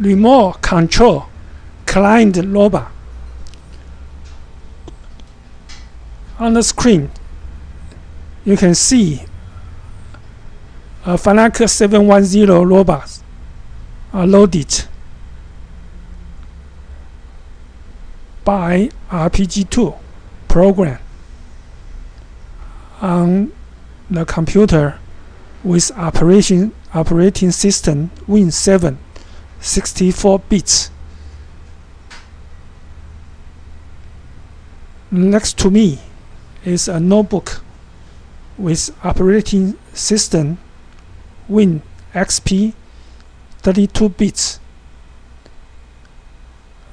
remote control client robot. On the screen, you can see a FANUC 710 robots are loaded by RPG2 program on the computer with operating system Win 7 64 bits. Next to me is a notebook with operating system Win XP 32 bits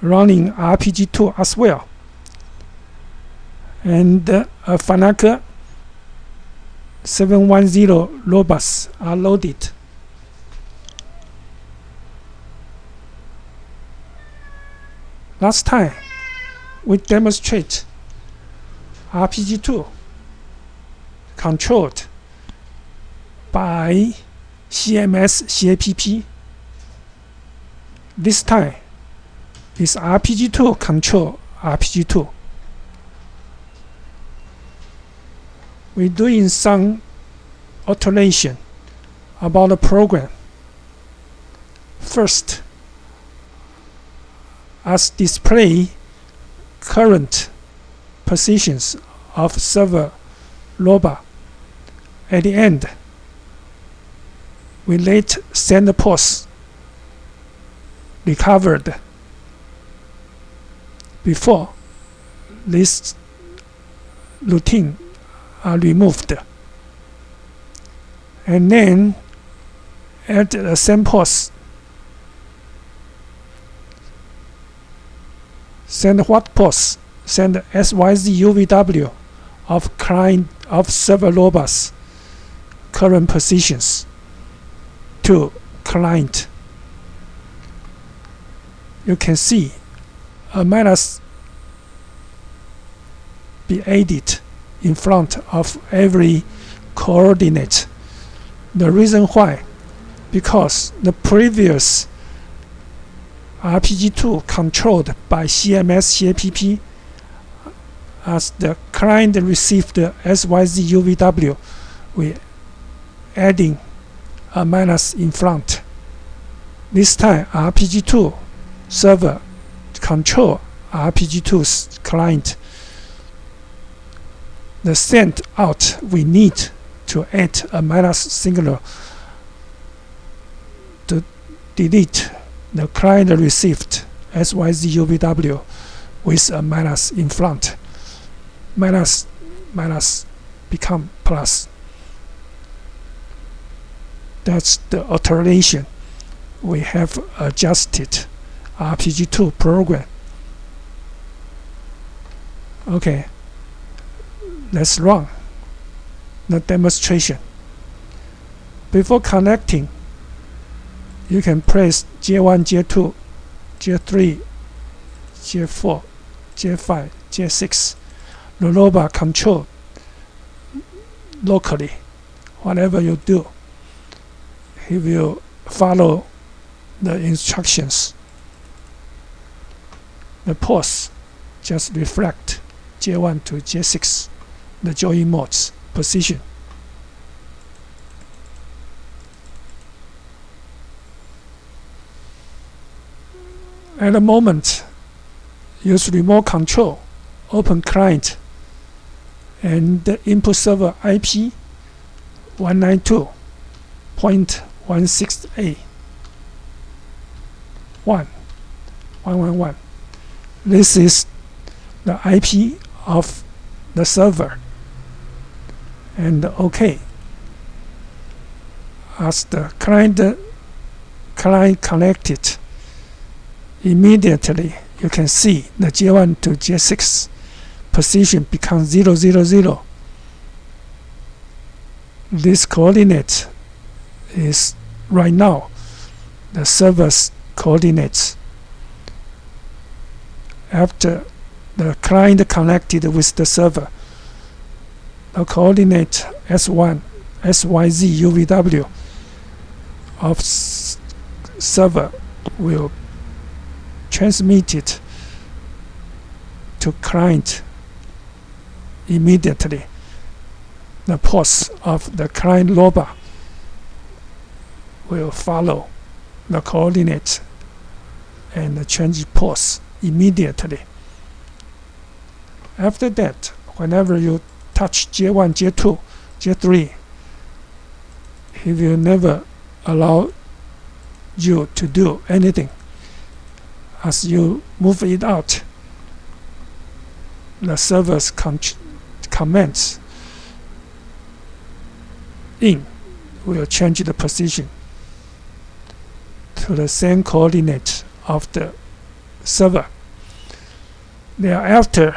running RPG2 as well, and a FANUC 710 robots are loaded. Last time we demonstrate RPG2 controlled by CMS CAPP. This time is RPG2 control RPG2. We're doing some alteration about the program. First, as display current positions of server robot. At the end, we let send pulse recovered before this routine are removed, and then add the send pulse, send what pulse, send SYZ UVW of client of server robots current positions to client. You can see a minus be added in front of every coordinate. The reason why, because the previous RPG2 controlled by CMS CAPP, as the client received the SYZ UVW, we adding a minus in front. This time RPG2 server control RPG2's client. The send out, we need to add a minus signal to delete the client received SYZ UVW with a minus in front. Minus become plus. That's the alteration we have adjusted RPG2 program. Okay, let's run the demonstration. Before connecting, you can press J1, J2, J3, J4, J5, J6. The robot control locally. Whatever you do, he will follow the instructions. The pulse just reflect J1 to J6, the join mode's position. At the moment, use remote control, open client, and the input server IP 192.168.1.1.1. This is the IP of the server, and OK. As the client connected, immediately you can see the J1 to J6 position becomes 0, 0, 0. This coordinate is right now the server's coordinates. After the client connected with the server, the coordinate S1 SYZ UVW of server will transmit it to client immediately. The pulse of the client lobar will follow the coordinate and change pulse immediately. After that, whenever you touch J1, J2, J3, he will never allow you to do anything. As you move it out, the server's commands in will change the position to the same coordinate of the server. Thereafter,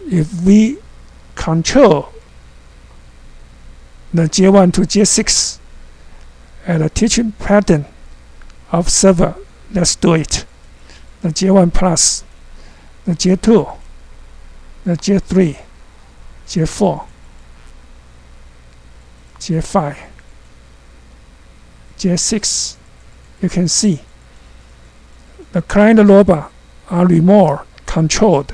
if we control the J1 to J6 at a teaching pattern of server, let's do it. The J1 plus, the J2, the J3, J4, J5, J6, you can see the client lobar are remote controlled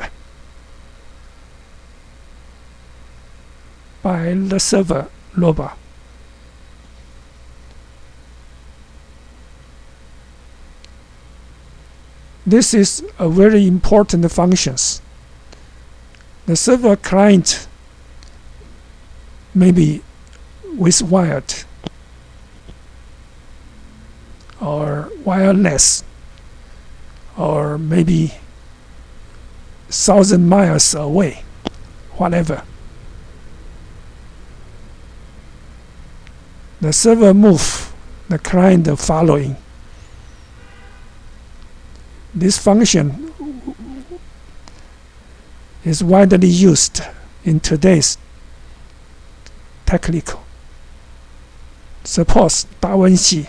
by the server lobar. This is a very important function. The server client may be with wired or wireless, or maybe 1,000 miles away, whatever. The server move, the client following. This function is widely used in today's technical. Suppose Darwin-Xi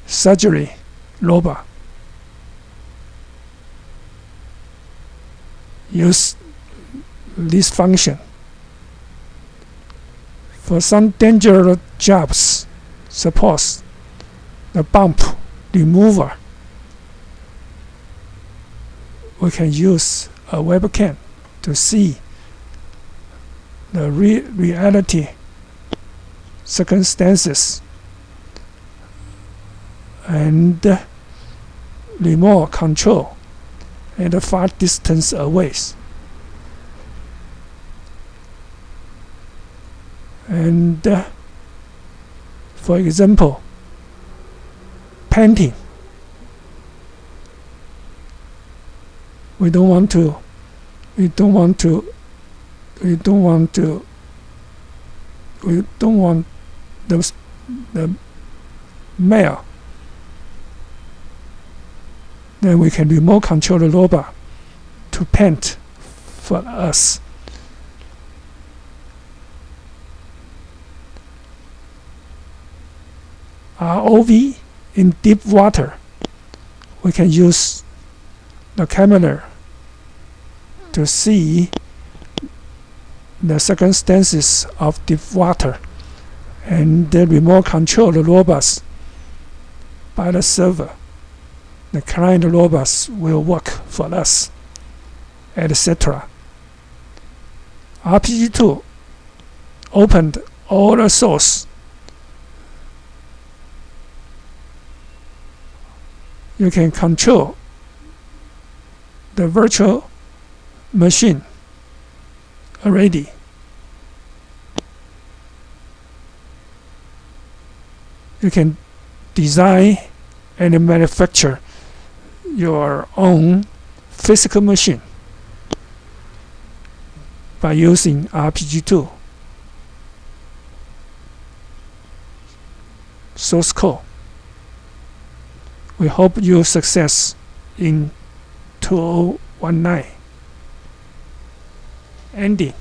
surgery lobar use this function for some dangerous jobs. Suppose the bump remover, we can use a webcam to see the reality circumstances and remote control at a far distance away. And for example, painting. We don't want the mail. Then we can remote control the lobar to paint for us. ROV in deep water, we can use the camera to see the circumstances of deep water and the remote control the lobars by the server. The client lobars will work for us, etc. RPG2 opened all the source. You can control the virtual machine already. You can design and manufacture your own physical machine by using RPG2 source code. We hope you success in 2019. Ending.